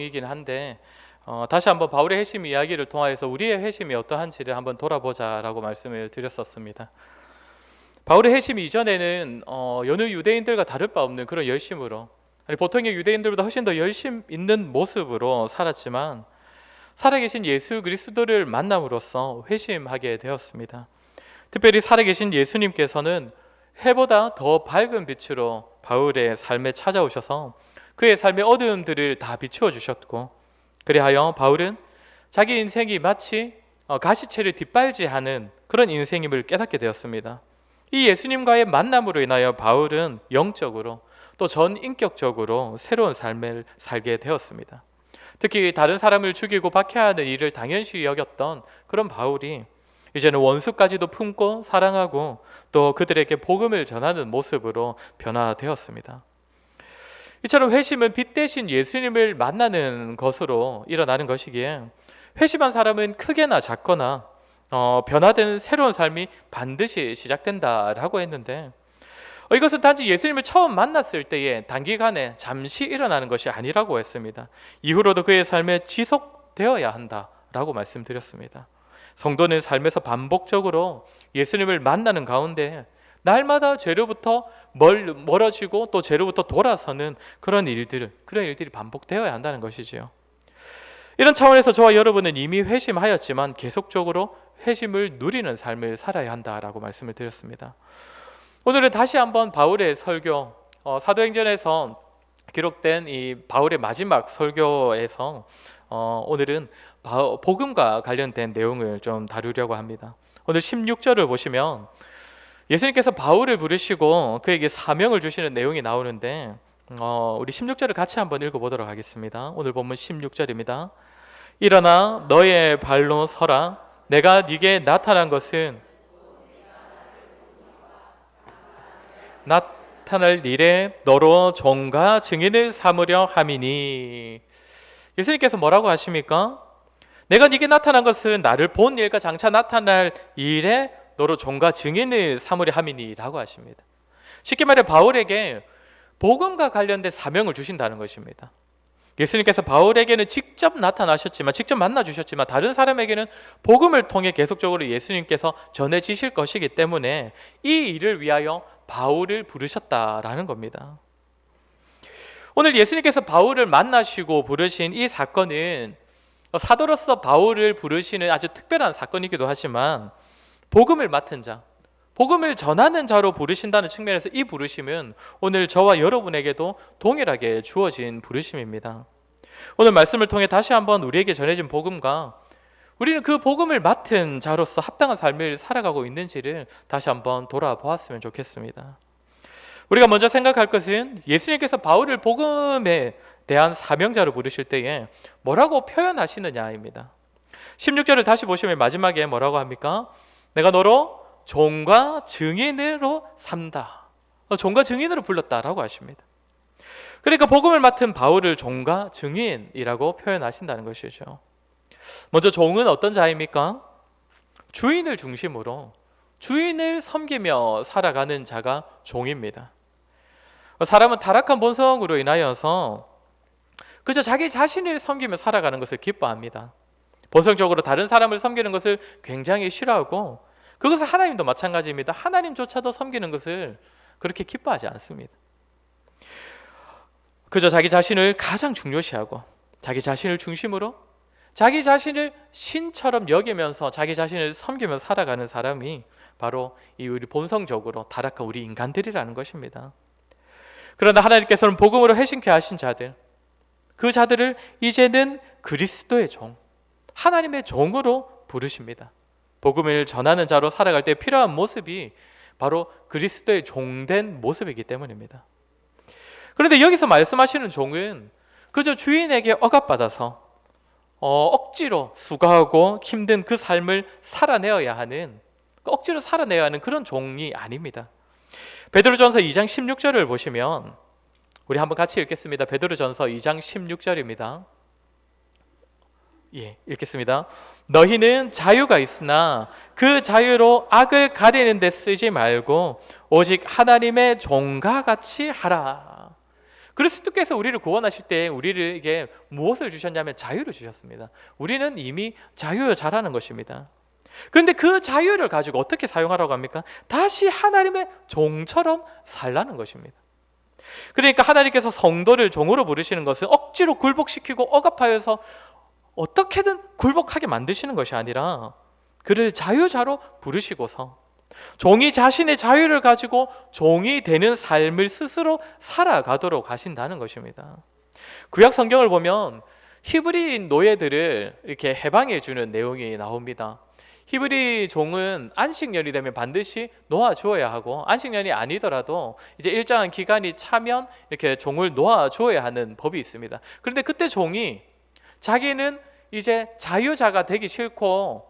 이긴 한데 다시 한번 바울의 회심 이야기를 통하여서 우리의 회심이 어떠한지를 한번 돌아보자라고 말씀을 드렸었습니다. 바울의 회심 이전에는 여느 유대인들과 다를 바 없는 그런 열심으로, 아니 보통의 유대인들보다 훨씬 더 열심 있는 모습으로 살았지만 살아계신 예수 그리스도를 만남으로써 회심하게 되었습니다. 특별히 살아계신 예수님께서는 해보다 더 밝은 빛으로 바울의 삶에 찾아오셔서 그의 삶의 어두움들을 다 비추어 주셨고, 그리하여 바울은 자기 인생이 마치 가시체를 뒷발질하는 그런 인생임을 깨닫게 되었습니다. 이 예수님과의 만남으로 인하여 바울은 영적으로 또 전인격적으로 새로운 삶을 살게 되었습니다. 특히 다른 사람을 죽이고 박해하는 일을 당연시 여겼던 그런 바울이 이제는 원수까지도 품고 사랑하고 또 그들에게 복음을 전하는 모습으로 변화되었습니다. 이처럼 회심은 빛 대신 예수님을 만나는 것으로 일어나는 것이기에 회심한 사람은 크게나 작거나 변화되는 새로운 삶이 반드시 시작된다라고 했는데, 이것은 단지 예수님을 처음 만났을 때에 단기간에 잠시 일어나는 것이 아니라고 했습니다. 이후로도 그의 삶에 지속되어야 한다라고 말씀드렸습니다. 성도는 삶에서 반복적으로 예수님을 만나는 가운데 날마다 죄로부터 멀어지고 또 죄로부터 돌아서는 그런 일들이 반복되어야 한다는 것이지요. 이런 차원에서 저와 여러분은 이미 회심하였지만 계속적으로 회심을 누리는 삶을 살아야 한다라고 말씀을 드렸습니다. 오늘은 다시 한번 바울의 설교, 사도행전에서 기록된 이 바울의 마지막 설교에서 오늘은 복음과 관련된 내용을 좀 다루려고 합니다. 오늘 16절을 보시면 예수님께서 바울을 부르시고 그에게 사명을 주시는 내용이 나오는데, 우리 16절을 같이 한번 읽어보도록 하겠습니다. 오늘 본문 16절입니다. 일어나 너의 발로 서라. 내가 네게 나타난 것은 나타날 일에 너로 종과 증인을 삼으려 함이니. 예수님께서 뭐라고 하십니까? 내가 네게 나타난 것은 나를 본 일과 장차 나타날 일에 너로 종과 증인을 삼으려 함이니라고 하십니다. 쉽게 말해 바울에게 복음과 관련된 사명을 주신다는 것입니다. 예수님께서 바울에게는 직접 나타나셨지만, 직접 만나 주셨지만 다른 사람에게는 복음을 통해 계속적으로 예수님께서 전해지실 것이기 때문에 이 일을 위하여 바울을 부르셨다라는 겁니다. 오늘 예수님께서 바울을 만나시고 부르신 이 사건은 사도로서 바울을 부르시는 아주 특별한 사건이기도 하지만 복음을 맡은 자, 복음을 전하는 자로 부르신다는 측면에서 이 부르심은 오늘 저와 여러분에게도 동일하게 주어진 부르심입니다. 오늘 말씀을 통해 다시 한번 우리에게 전해진 복음과 우리는 그 복음을 맡은 자로서 합당한 삶을 살아가고 있는지를 다시 한번 돌아보았으면 좋겠습니다. 우리가 먼저 생각할 것은 예수님께서 바울을 복음에 대한 사명자로 부르실 때에 뭐라고 표현하시느냐입니다. 16절을 다시 보시면 마지막에 뭐라고 합니까? 내가 너로 종과 증인으로 삼다. 종과 증인으로 불렀다라고 하십니다. 그러니까 복음을 맡은 바울을 종과 증인이라고 표현하신다는 것이죠. 먼저 종은 어떤 자입니까? 주인을 중심으로 주인을 섬기며 살아가는 자가 종입니다. 사람은 타락한 본성으로 인하여서 그저 자기 자신을 섬기며 살아가는 것을 기뻐합니다. 본성적으로 다른 사람을 섬기는 것을 굉장히 싫어하고, 그것은 하나님도 마찬가지입니다. 하나님조차도 섬기는 것을 그렇게 기뻐하지 않습니다. 그저 자기 자신을 가장 중요시하고 자기 자신을 중심으로 자기 자신을 신처럼 여기면서 자기 자신을 섬기며 살아가는 사람이 바로 이 우리 본성적으로 타락한 우리 인간들이라는 것입니다. 그러나 하나님께서는 복음으로 회심케 하신 자들, 그 자들을 이제는 그리스도의 종, 하나님의 종으로 부르십니다. 복음을 전하는 자로 살아갈 때 필요한 모습이 바로 그리스도의 종된 모습이기 때문입니다. 그런데 여기서 말씀하시는 종은 그저 주인에게 억압받아서 억지로 수고하고 힘든 그 삶을 살아내어야 하는, 억지로 살아내야 하는 그런 종이 아닙니다. 베드로전서 2장 16절을 보시면 우리 한번 같이 읽겠습니다. 베드로전서 2장 16절입니다. 읽겠습니다. 너희는 자유가 있으나 그 자유로 악을 가리는 데 쓰지 말고 오직 하나님의 종과 같이 하라. 그리스도께서 우리를 구원하실 때 우리에게 무엇을 주셨냐면 자유를 주셨습니다. 우리는 이미 자유자라는 것입니다. 그런데 그 자유를 가지고 어떻게 사용하라고 합니까? 다시 하나님의 종처럼 살라는 것입니다. 그러니까 하나님께서 성도를 종으로 부르시는 것은 억지로 굴복시키고 억압하여서 어떻게든 굴복하게 만드시는 것이 아니라 그를 자유자로 부르시고서 종이 자신의 자유를 가지고 종이 되는 삶을 스스로 살아가도록 하신다는 것입니다. 구약 성경을 보면 히브리인 노예들을 이렇게 해방해 주는 내용이 나옵니다. 히브리 종은 안식년이 되면 반드시 놓아주어야 하고, 안식년이 아니더라도 이제 일정한 기간이 차면 이렇게 종을 놓아주어야 하는 법이 있습니다. 그런데 그때 종이 자기는 이제 자유자가 되기 싫고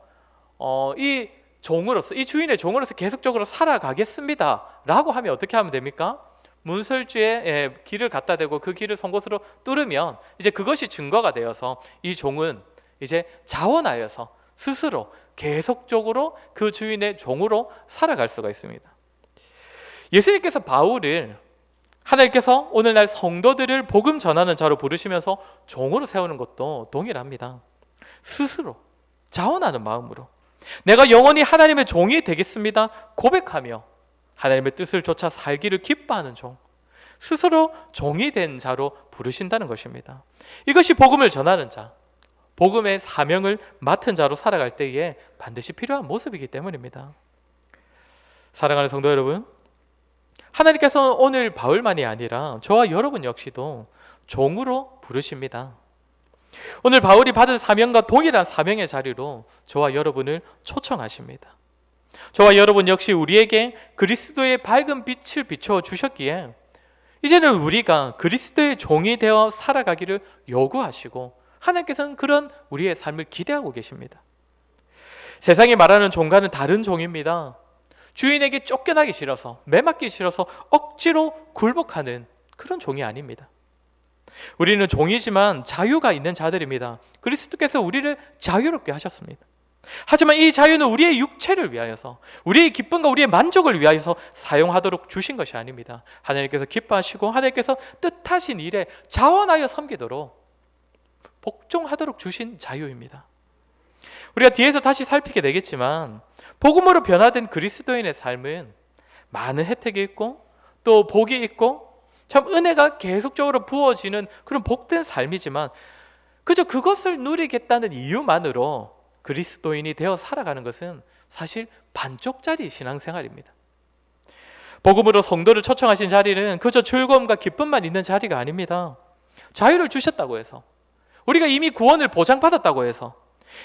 이 종으로서, 이 주인의 종으로서 계속적으로 살아가겠습니다 라고 하면 어떻게 하면 됩니까? 문설주에 길을 갖다 대고 그 길을 송곳으로 뚫으면 이제 그것이 증거가 되어서 이 종은 이제 자원하여서 스스로 계속적으로 그 주인의 종으로 살아갈 수가 있습니다. 예수님께서 바울을 하나님께서 오늘날 성도들을 복음 전하는 자로 부르시면서 종으로 세우는 것도 동일합니다. 스스로 자원하는 마음으로 내가 영원히 하나님의 종이 되겠습니다 고백하며 하나님의 뜻을 좇아 살기를 기뻐하는 종, 스스로 종이 된 자로 부르신다는 것입니다. 이것이 복음을 전하는 자, 복음의 사명을 맡은 자로 살아갈 때에 반드시 필요한 모습이기 때문입니다. 사랑하는 성도 여러분, 하나님께서 오늘 바울만이 아니라 저와 여러분 역시도 종으로 부르십니다. 오늘 바울이 받은 사명과 동일한 사명의 자리로 저와 여러분을 초청하십니다. 저와 여러분 역시 우리에게 그리스도의 밝은 빛을 비춰 주셨기에 이제는 우리가 그리스도의 종이 되어 살아가기를 요구하시고 하나님께서는 그런 우리의 삶을 기대하고 계십니다. 세상이 말하는 종과는 다른 종입니다. 주인에게 쫓겨나기 싫어서, 매맞기 싫어서 억지로 굴복하는 그런 종이 아닙니다. 우리는 종이지만 자유가 있는 자들입니다. 그리스도께서 우리를 자유롭게 하셨습니다. 하지만 이 자유는 우리의 육체를 위하여서, 우리의 기쁨과 우리의 만족을 위하여서 사용하도록 주신 것이 아닙니다. 하나님께서 기뻐하시고 하나님께서 뜻하신 일에 자원하여 섬기도록, 복종하도록 주신 자유입니다. 우리가 뒤에서 다시 살피게 되겠지만 복음으로 변화된 그리스도인의 삶은 많은 혜택이 있고 또 복이 있고 참 은혜가 계속적으로 부어지는 그런 복된 삶이지만 그저 그것을 누리겠다는 이유만으로 그리스도인이 되어 살아가는 것은 사실 반쪽짜리 신앙생활입니다. 복음으로 성도를 초청하신 자리는 그저 즐거움과 기쁨만 있는 자리가 아닙니다. 자유를 주셨다고 해서, 우리가 이미 구원을 보장받았다고 해서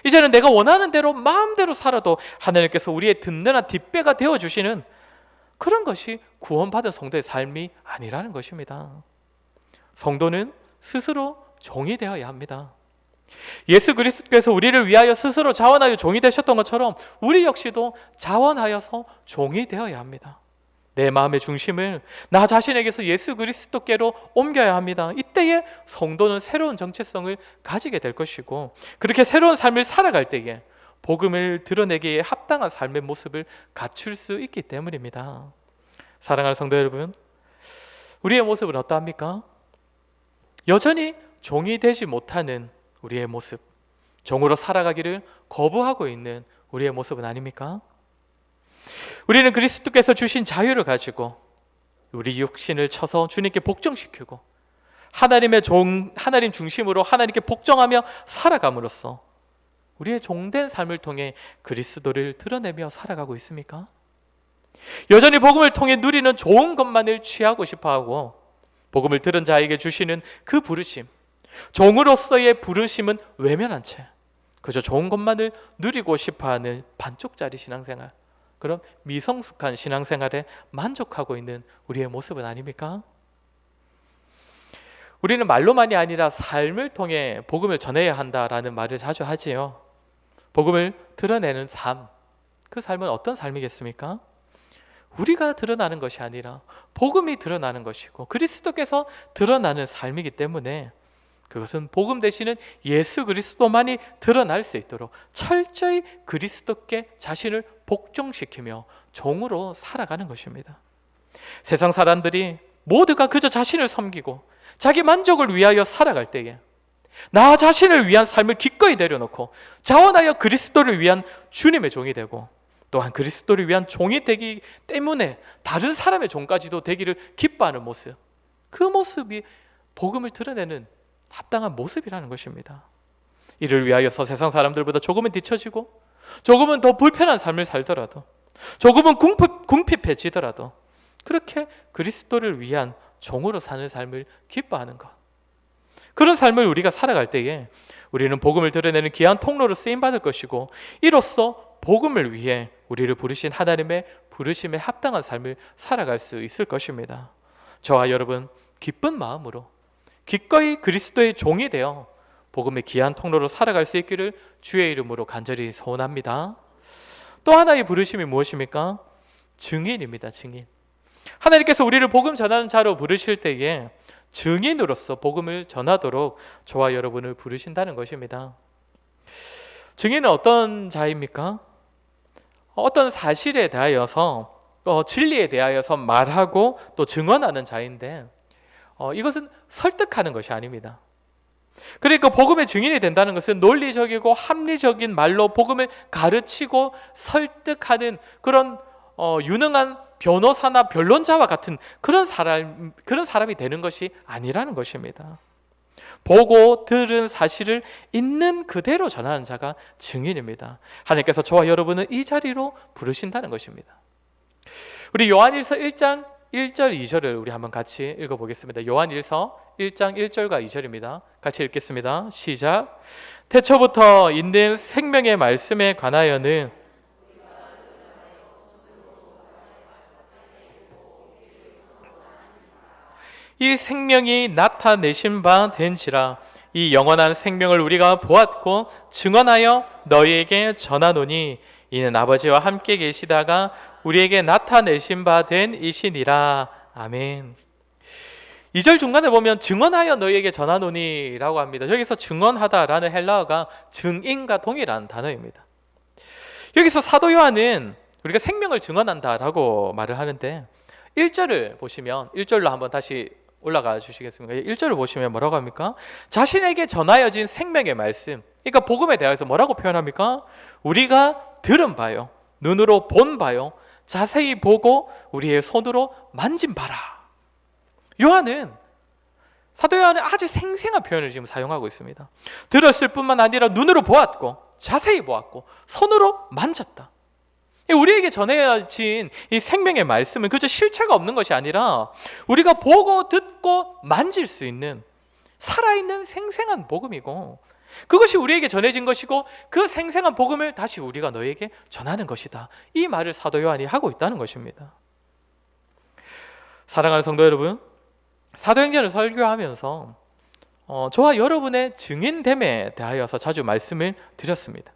이제는 내가 원하는 대로 마음대로 살아도 하나님께서 우리의 든든한 뒷배가 되어주시는 그런 것이 구원받은 성도의 삶이 아니라는 것입니다. 성도는 스스로 종이 되어야 합니다. 예수 그리스도께서 우리를 위하여 스스로 자원하여 종이 되셨던 것처럼 우리 역시도 자원하여서 종이 되어야 합니다. 내 마음의 중심을 나 자신에게서 예수 그리스도께로 옮겨야 합니다. 이때에 성도는 새로운 정체성을 가지게 될 것이고, 그렇게 새로운 삶을 살아갈 때에 복음을 드러내기에 합당한 삶의 모습을 갖출 수 있기 때문입니다. 사랑하는 성도 여러분, 우리의 모습은 어떠합니까? 여전히 종이 되지 못하는 우리의 모습, 종으로 살아가기를 거부하고 있는 우리의 모습은 아닙니까? 우리는 그리스도께서 주신 자유를 가지고 우리 육신을 쳐서 주님께 복종시키고 하나님의 하나님 중심으로 하나님께 복종하며 살아감으로써 우리의 종된 삶을 통해 그리스도를 드러내며 살아가고 있습니까? 여전히 복음을 통해 누리는 좋은 것만을 취하고 싶어하고 복음을 들은 자에게 주시는 그 부르심, 종으로서의 부르심은 외면한 채 그저 좋은 것만을 누리고 싶어하는 반쪽짜리 신앙생활, 그런 미성숙한 신앙생활에 만족하고 있는 우리의 모습은 아닙니까? 우리는 말로만이 아니라 삶을 통해 복음을 전해야 한다라는 말을 자주 하지요. 복음을 드러내는 삶, 그 삶은 어떤 삶이겠습니까? 우리가 드러나는 것이 아니라 복음이 드러나는 것이고 그리스도께서 드러나는 삶이기 때문에 그것은 복음 되시는 예수 그리스도만이 드러날 수 있도록 철저히 그리스도께 자신을 복종시키며 종으로 살아가는 것입니다. 세상 사람들이 모두가 그저 자신을 섬기고 자기 만족을 위하여 살아갈 때에 나 자신을 위한 삶을 기꺼이 내려놓고 자원하여 그리스도를 위한 주님의 종이 되고 또한 그리스도를 위한 종이 되기 때문에 다른 사람의 종까지도 되기를 기뻐하는 모습, 그 모습이 복음을 드러내는 합당한 모습이라는 것입니다. 이를 위하여서 세상 사람들보다 조금은 뒤처지고 조금은 더 불편한 삶을 살더라도 조금은 궁핍해지더라도 그렇게 그리스도를 위한 종으로 사는 삶을 기뻐하는 것, 그런 삶을 우리가 살아갈 때에 우리는 복음을 드러내는 귀한 통로로 쓰임받을 것이고 이로써 복음을 위해 우리를 부르신 하나님의 부르심에 합당한 삶을 살아갈 수 있을 것입니다. 저와 여러분 기쁜 마음으로 기꺼이 그리스도의 종이 되어 복음의 귀한 통로로 살아갈 수 있기를 주의 이름으로 간절히 소원합니다. 또 하나의 부르심이 무엇입니까? 증인입니다. 증인. 하나님께서 우리를 복음 전하는 자로 부르실 때에 증인으로서 복음을 전하도록 저와 여러분을 부르신다는 것입니다. 증인은 어떤 자입니까? 어떤 사실에 대하여서 진리에 대하여서 말하고 또 증언하는 자인데 이것은 설득하는 것이 아닙니다. 그러니까 복음의 증인이 된다는 것은 논리적이고 합리적인 말로 복음을 가르치고 설득하는 그런 유능한 변호사나 변론자와 같은 그런 사람이 되는 것이 아니라는 것입니다. 보고 들은 사실을 있는 그대로 전하는 자가 증인입니다. 하나님께서 저와 여러분은 이 자리로 부르신다는 것입니다. 우리 요한일서 1장 1절 2절을 우리 한번 같이 읽어보겠습니다. 요한일서 1장 1절과 2절입니다. 같이 읽겠습니다. 시작. 태초부터 있는 생명의 말씀에 관하여는 이 생명이 나타내신 바 된지라. 이 영원한 생명을 우리가 보았고 증언하여 너희에게 전하노니 이는 아버지와 함께 계시다가 우리에게 나타내신 바 된 이시니라. 아멘. 2절 중간에 보면 증언하여 너희에게 전하노니 라고 합니다. 여기서 증언하다라는 헬라어가 증인과 동일한 단어입니다. 여기서 사도 요한은 우리가 생명을 증언한다라고 말을 하는데 1절을 보시면 1절로 한번 다시 올라가 주시겠습니까? 1절을 보시면 뭐라고 합니까? 자신에게 전하여진 생명의 말씀, 그러니까 복음에 대해서 뭐라고 표현합니까? 우리가 들은 바요, 눈으로 본 바요, 자세히 보고 우리의 손으로 만진 바라. 사도 요한은 아주 생생한 표현을 지금 사용하고 있습니다. 들었을 뿐만 아니라 눈으로 보았고 자세히 보았고 손으로 만졌다. 우리에게 전해진 이 생명의 말씀은 그저 실체가 없는 것이 아니라 우리가 보고 듣고 만질 수 있는 살아있는 생생한 복음이고 그것이 우리에게 전해진 것이고 그 생생한 복음을 다시 우리가 너에게 전하는 것이다. 이 말을 사도 요한이 하고 있다는 것입니다. 사랑하는 성도 여러분, 사도행전을 설교하면서 저와 여러분의 증인됨에 대하여서 자주 말씀을 드렸습니다.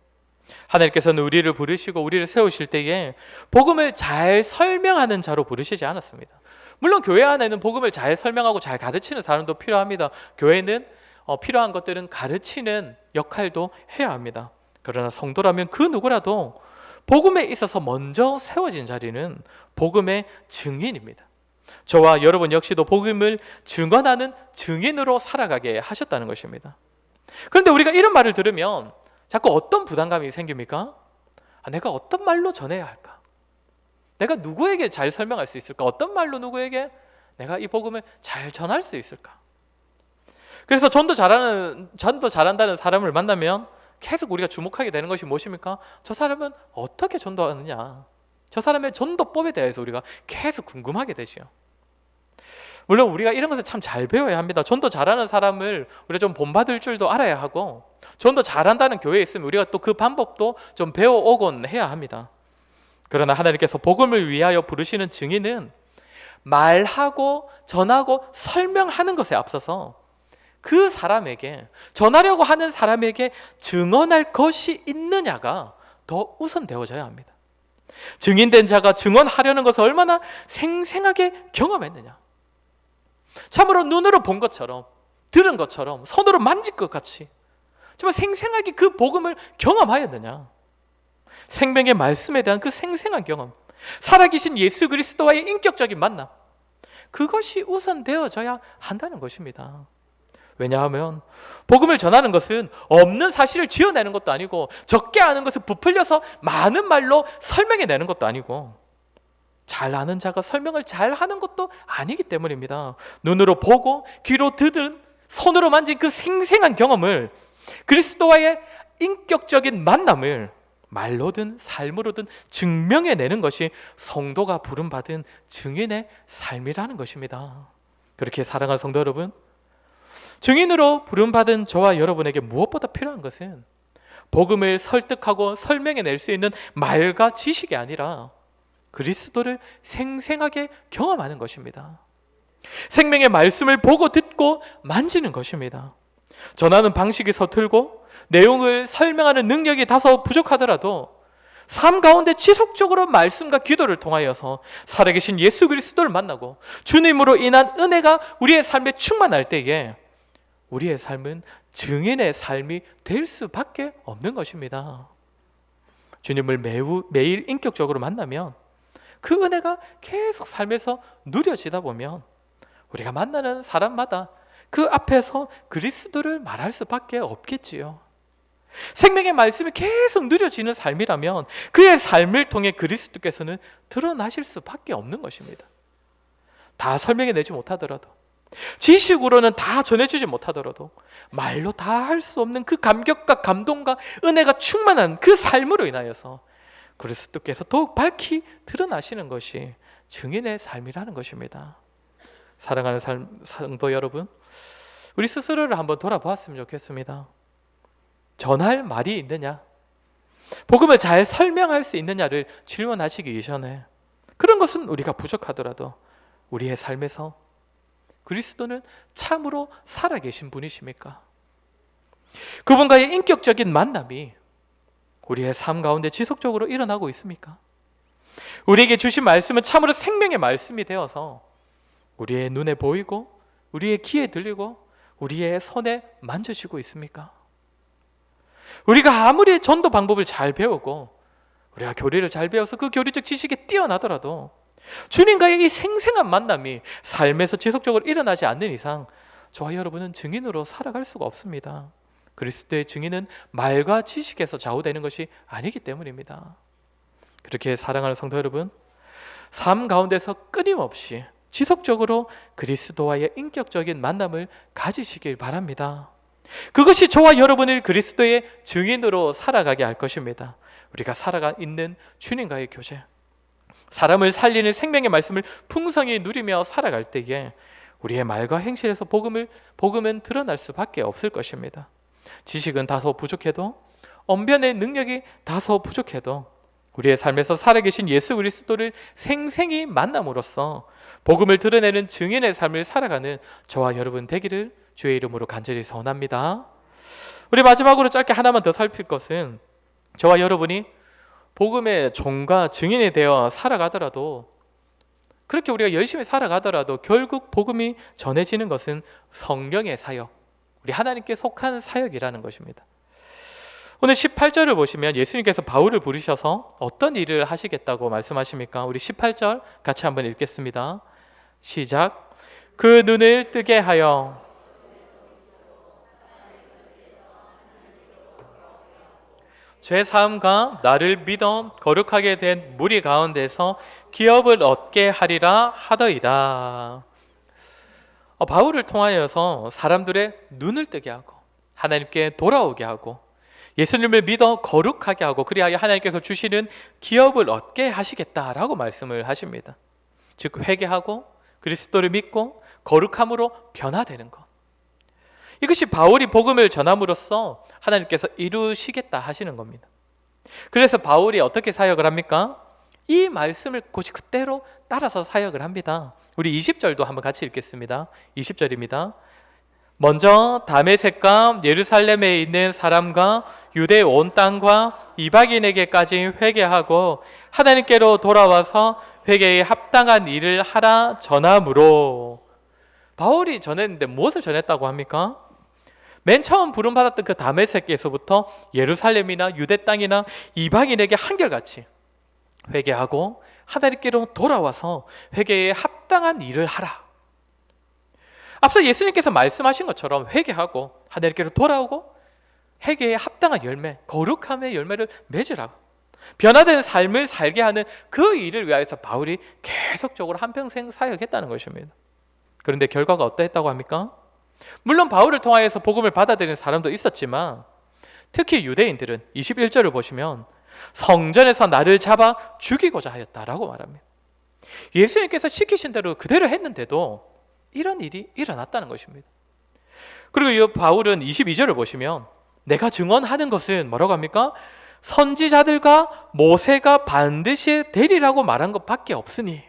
하나님께서는 우리를 부르시고 우리를 세우실 때에 복음을 잘 설명하는 자로 부르시지 않았습니다. 물론 교회 안에는 복음을 잘 설명하고 잘 가르치는 사람도 필요합니다. 교회는 필요한 것들은 가르치는 역할도 해야 합니다. 그러나 성도라면 그 누구라도 복음에 있어서 먼저 세워진 자리는 복음의 증인입니다. 저와 여러분 역시도 복음을 증언하는 증인으로 살아가게 하셨다는 것입니다. 그런데 우리가 이런 말을 들으면 자꾸 어떤 부담감이 생깁니까? 내가 어떤 말로 전해야 할까? 내가 누구에게 잘 설명할 수 있을까? 어떤 말로 누구에게 내가 이 복음을 잘 전할 수 있을까? 그래서 전도 잘한다는 사람을 만나면 계속 우리가 주목하게 되는 것이 무엇입니까? 저 사람은 어떻게 전도하느냐? 저 사람의 전도법에 대해서 우리가 계속 궁금하게 되죠. 물론 우리가 이런 것을 참 잘 배워야 합니다. 전도 잘하는 사람을 우리가 좀 본받을 줄도 알아야 하고 전도 잘한다는 교회에 있으면 우리가 또 그 방법도 좀 배워오곤 해야 합니다. 그러나 하나님께서 복음을 위하여 부르시는 증인은 말하고 전하고 설명하는 것에 앞서서 그 사람에게, 전하려고 하는 사람에게 증언할 것이 있느냐가 더 우선되어져야 합니다. 증인된 자가 증언하려는 것을 얼마나 생생하게 경험했느냐, 참으로 눈으로 본 것처럼, 들은 것처럼, 손으로 만질 것 같이 정말 생생하게 그 복음을 경험하였느냐. 생명의 말씀에 대한 그 생생한 경험, 살아계신 예수 그리스도와의 인격적인 만남, 그것이 우선되어져야 한다는 것입니다. 왜냐하면 복음을 전하는 것은 없는 사실을 지어내는 것도 아니고, 적게 아는 것을 부풀려서 많은 말로 설명해내는 것도 아니고, 잘 아는 자가 설명을 잘 하는 것도 아니기 때문입니다. 눈으로 보고 귀로 듣은, 손으로 만진 그 생생한 경험을, 그리스도와의 인격적인 만남을 말로든 삶으로든 증명해내는 것이 성도가 부름받은 증인의 삶이라는 것입니다. 그렇게 사랑하는 성도 여러분, 증인으로 부름받은 저와 여러분에게 무엇보다 필요한 것은 복음을 설득하고 설명해낼 수 있는 말과 지식이 아니라 그리스도를 생생하게 경험하는 것입니다. 생명의 말씀을 보고 듣고 만지는 것입니다. 전하는 방식이 서툴고 내용을 설명하는 능력이 다소 부족하더라도 삶 가운데 지속적으로 말씀과 기도를 통하여서 살아계신 예수 그리스도를 만나고 주님으로 인한 은혜가 우리의 삶에 충만할 때에 우리의 삶은 증인의 삶이 될 수밖에 없는 것입니다. 주님을 매일 인격적으로 만나면 그 은혜가 계속 삶에서 누려지다 보면 우리가 만나는 사람마다 그 앞에서 그리스도를 말할 수밖에 없겠지요. 생명의 말씀이 계속 누려지는 삶이라면 그의 삶을 통해 그리스도께서는 드러나실 수밖에 없는 것입니다. 다 설명해내지 못하더라도, 지식으로는 다 전해주지 못하더라도, 말로 다 할 수 없는 그 감격과 감동과 은혜가 충만한 그 삶으로 인하여서 그리스도께서 더욱 밝히 드러나시는 것이 증인의 삶이라는 것입니다. 사랑하는 성도 여러분, 우리 스스로를 한번 돌아보았으면 좋겠습니다. 전할 말이 있느냐, 복음을 잘 설명할 수 있느냐를 질문하시기 이전에 그런 것은 우리가 부족하더라도 우리의 삶에서 그리스도는 참으로 살아계신 분이십니까? 그분과의 인격적인 만남이 우리의 삶 가운데 지속적으로 일어나고 있습니까? 우리에게 주신 말씀은 참으로 생명의 말씀이 되어서 우리의 눈에 보이고 우리의 귀에 들리고 우리의 손에 만져지고 있습니까? 우리가 아무리 전도 방법을 잘 배우고 우리가 교리를 잘 배워서 그 교리적 지식에 뛰어나더라도 주님과의 이 생생한 만남이 삶에서 지속적으로 일어나지 않는 이상 저와 여러분은 증인으로 살아갈 수가 없습니다. 그리스도의 증인은 말과 지식에서 좌우되는 것이 아니기 때문입니다. 그렇게 사랑하는 성도 여러분, 삶 가운데서 끊임없이 지속적으로 그리스도와의 인격적인 만남을 가지시길 바랍니다. 그것이 저와 여러분을 그리스도의 증인으로 살아가게 할 것입니다. 우리가 살아가 있는 주님과의 교제, 사람을 살리는 생명의 말씀을 풍성히 누리며 살아갈 때에 우리의 말과 행실에서 복음은 드러날 수밖에 없을 것입니다. 지식은 다소 부족해도, 언변의 능력이 다소 부족해도 우리의 삶에서 살아계신 예수 그리스도를 생생히 만남으로써 복음을 드러내는 증인의 삶을 살아가는 저와 여러분 되기를 주의 이름으로 간절히 소원합니다. 우리 마지막으로 짧게 하나만 더 살필 것은, 저와 여러분이 복음의 종과 증인이 되어 살아가더라도, 그렇게 우리가 열심히 살아가더라도 결국 복음이 전해지는 것은 성령의 사역, 우리 하나님께 속한 사역이라는 것입니다. 오늘 18절을 보시면 예수님께서 바울을 부르셔서 어떤 일을 하시겠다고 말씀하십니까? 우리 18절 같이 한번 읽겠습니다. 시작. 그 눈을 뜨게 하여 죄 사함과 나를 믿어 거룩하게 된 무리 가운데서 기업을 얻게 하리라 하더이다. 바울을 통하여서 사람들의 눈을 뜨게 하고 하나님께 돌아오게 하고 예수님을 믿어 거룩하게 하고 그리하여 하나님께서 주시는 기업을 얻게 하시겠다라고 말씀을 하십니다. 즉 회개하고 그리스도를 믿고 거룩함으로 변화되는 것, 이것이 바울이 복음을 전함으로써 하나님께서 이루시겠다 하시는 겁니다. 그래서 바울이 어떻게 사역을 합니까? 이 말씀을 곧이 그대로 따라서 사역을 합니다. 우리 20절도 한번 같이 읽겠습니다. 20절입니다. 먼저 다메섹과 예루살렘에 있는 사람과 유대 온 땅과 이방인에게까지 회개하고 하나님께로 돌아와서 회개에 합당한 일을 하라 전함으로. 바울이 전했는데 무엇을 전했다고 합니까? 맨 처음 부름받았던 그 다메섹에서부터 예루살렘이나 유대 땅이나 이방인에게 한결같이 회개하고 하나님께로 돌아와서 회개에 합당한 일을 하라. 앞서 예수님께서 말씀하신 것처럼 회개하고 하나님께로 돌아오고 회개에 합당한 열매, 거룩함의 열매를 맺으라고, 변화된 삶을 살게 하는 그 일을 위하여서 바울이 계속적으로 한평생 사역했다는 것입니다. 그런데 결과가 어떠했다고 합니까? 물론 바울을 통하여서 복음을 받아들이는 사람도 있었지만 특히 유대인들은 21절을 보시면 성전에서 나를 잡아 죽이고자 하였다라고 말합니다. 예수님께서 시키신 대로 그대로 했는데도 이런 일이 일어났다는 것입니다. 그리고 이 바울은 22절을 보시면 내가 증언하는 것은 뭐라고 합니까? 선지자들과 모세가 반드시 되리라고 말한 것밖에 없으니.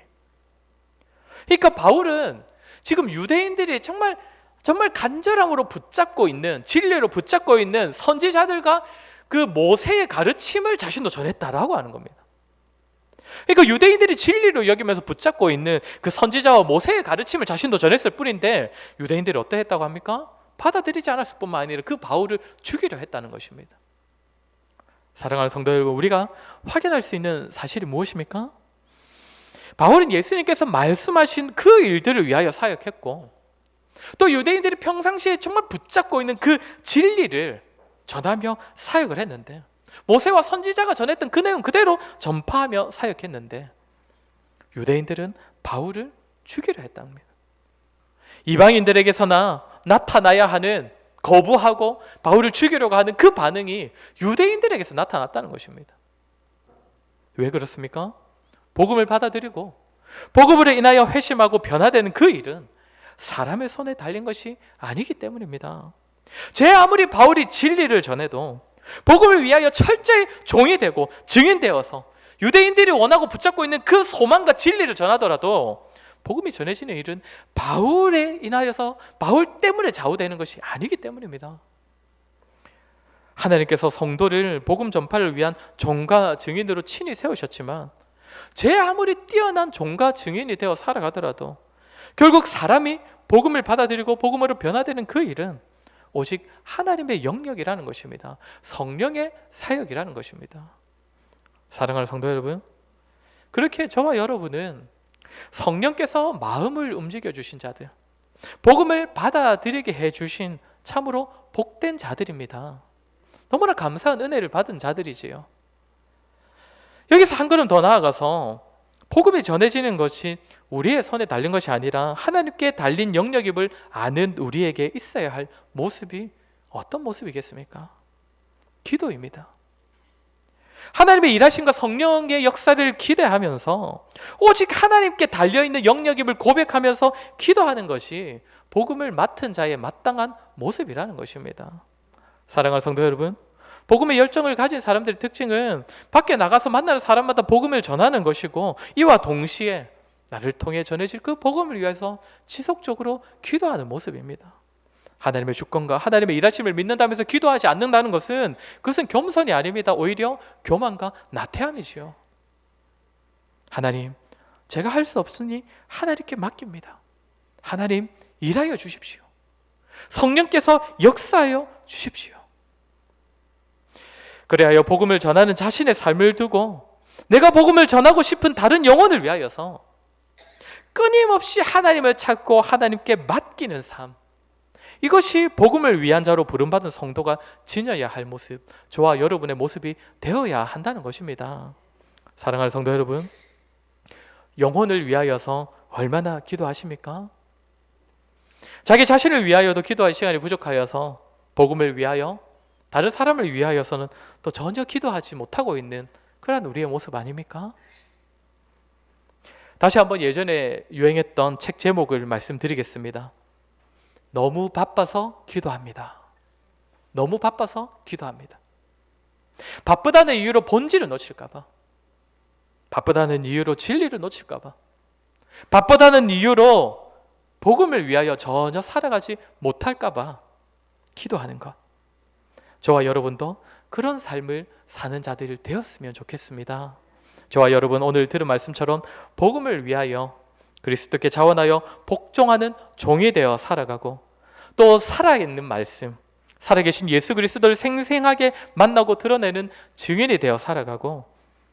그러니까 바울은 지금 유대인들이 정말 간절함으로 붙잡고 있는, 진리로 붙잡고 있는 선지자들과 그 모세의 가르침을 자신도 전했다라고 하는 겁니다. 그러니까 유대인들이 진리로 여기면서 붙잡고 있는 그 선지자와 모세의 가르침을 자신도 전했을 뿐인데 유대인들이 어떠했다고 합니까? 받아들이지 않았을 뿐만 아니라 그 바울을 죽이려 했다는 것입니다. 사랑하는 성도 여러분, 우리가 확인할 수 있는 사실이 무엇입니까? 바울은 예수님께서 말씀하신 그 일들을 위하여 사역했고, 또 유대인들이 평상시에 정말 붙잡고 있는 그 진리를 전하며 사역을 했는데, 모세와 선지자가 전했던 그 내용 그대로 전파하며 사역했는데 유대인들은 바울을 죽이려 했답니다. 이방인들에게서나 나타나야 하는, 거부하고 바울을 죽이려고 하는 그 반응이 유대인들에게서 나타났다는 것입니다. 왜 그렇습니까? 복음을 받아들이고 복음으로 인하여 회심하고 변화되는 그 일은 사람의 손에 달린 것이 아니기 때문입니다. 제 아무리 바울이 진리를 전해도 복음을 위하여 철저히 종이 되고 증인되어서 유대인들이 원하고 붙잡고 있는 그 소망과 진리를 전하더라도 복음이 전해지는 일은 바울에 인하여서, 바울 때문에 좌우되는 것이 아니기 때문입니다. 하나님께서 성도를 복음 전파를 위한 종과 증인으로 친히 세우셨지만 제 아무리 뛰어난 종과 증인이 되어 살아가더라도 결국 사람이 복음을 받아들이고 복음으로 변화되는 그 일은 오직 하나님의 영역이라는 것입니다. 성령의 사역이라는 것입니다. 사랑하는 성도 여러분, 그렇게 저와 여러분은 성령께서 마음을 움직여 주신 자들, 복음을 받아들이게 해주신 참으로 복된 자들입니다. 너무나 감사한 은혜를 받은 자들이지요. 여기서 한 걸음 더 나아가서 복음이 전해지는 것이 우리의 손에 달린 것이 아니라 하나님께 달린 영역임을 아는 우리에게 있어야 할 모습이 어떤 모습이겠습니까? 기도입니다. 하나님의 일하심과 성령의 역사를 기대하면서 오직 하나님께 달려있는 영역임을 고백하면서 기도하는 것이 복음을 맡은 자의 마땅한 모습이라는 것입니다. 사랑하는 성도 여러분, 복음의 열정을 가진 사람들의 특징은 밖에 나가서 만나는 사람마다 복음을 전하는 것이고, 이와 동시에 나를 통해 전해질 그 복음을 위해서 지속적으로 기도하는 모습입니다. 하나님의 주권과 하나님의 일하심을 믿는다면서 기도하지 않는다는 것은 그것은 겸손이 아닙니다. 오히려 교만과 나태함이지요. 하나님, 제가 할 수 없으니 하나님께 맡깁니다. 하나님, 일하여 주십시오. 성령께서 역사하여 주십시오. 그래야 복음을 전하는 자신의 삶을 두고 내가 복음을 전하고 싶은 다른 영혼을 위하여서 끊임없이 하나님을 찾고 하나님께 맡기는 삶, 이것이 복음을 위한 자로 부름받은 성도가 지녀야 할 모습, 저와 여러분의 모습이 되어야 한다는 것입니다. 사랑하는 성도 여러분, 영혼을 위하여서 얼마나 기도하십니까? 자기 자신을 위하여도 기도할 시간이 부족하여서 복음을 위하여, 다른 사람을 위하여서는 또 전혀 기도하지 못하고 있는 그런 우리의 모습 아닙니까? 다시 한번 예전에 유행했던 책 제목을 말씀드리겠습니다. 너무 바빠서 기도합니다. 너무 바빠서 기도합니다. 바쁘다는 이유로 본질을 놓칠까 봐, 바쁘다는 이유로 진리를 놓칠까 봐, 바쁘다는 이유로 복음을 위하여 전혀 살아가지 못할까 봐 기도하는 것, 저와 여러분도 그런 삶을 사는 자들이 되었으면 좋겠습니다. 저와 여러분, 오늘 들은 말씀처럼 복음을 위하여 그리스도께 자원하여 복종하는 종이 되어 살아가고, 또 살아있는 말씀, 살아계신 예수 그리스도를 생생하게 만나고 드러내는 증인이 되어 살아가고,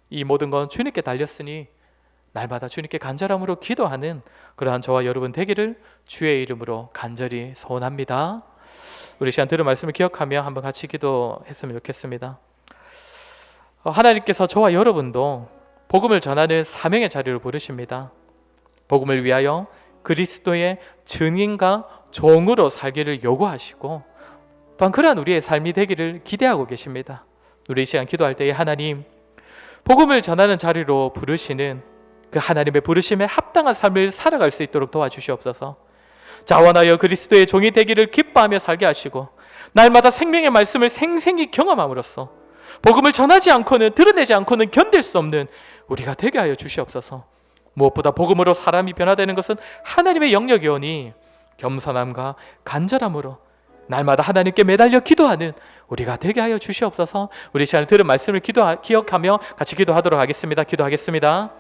이 모든 건 주님께 달렸으니 날마다 주님께 간절함으로 기도하는 그러한 저와 여러분 되기를 주의 이름으로 간절히 소원합니다. 우리 시간 들은 말씀을 기억하며 한번 같이 기도했으면 좋겠습니다. 하나님께서 저와 여러분도 복음을 전하는 사명의 자리를 부르십니다. 복음을 위하여 그리스도의 증인과 종으로 살기를 요구하시고 또한 그러한 우리의 삶이 되기를 기대하고 계십니다. 우리 이 시간 기도할 때에 하나님, 복음을 전하는 자리로 부르시는 그 하나님의 부르심에 합당한 삶을 살아갈 수 있도록 도와주시옵소서. 자원하여 그리스도의 종이 되기를 기뻐하며 살게 하시고 날마다 생명의 말씀을 생생히 경험함으로써 복음을 전하지 않고는, 드러내지 않고는 견딜 수 없는 우리가 되게 하여 주시옵소서. 무엇보다 복음으로 사람이 변화되는 것은 하나님의 영역이오니 겸손함과 간절함으로 날마다 하나님께 매달려 기도하는 우리가 되게 하여 주시옵소서. 우리 시간을 들은 말씀을 기억하며 같이 기도하도록 하겠습니다. 기도하겠습니다.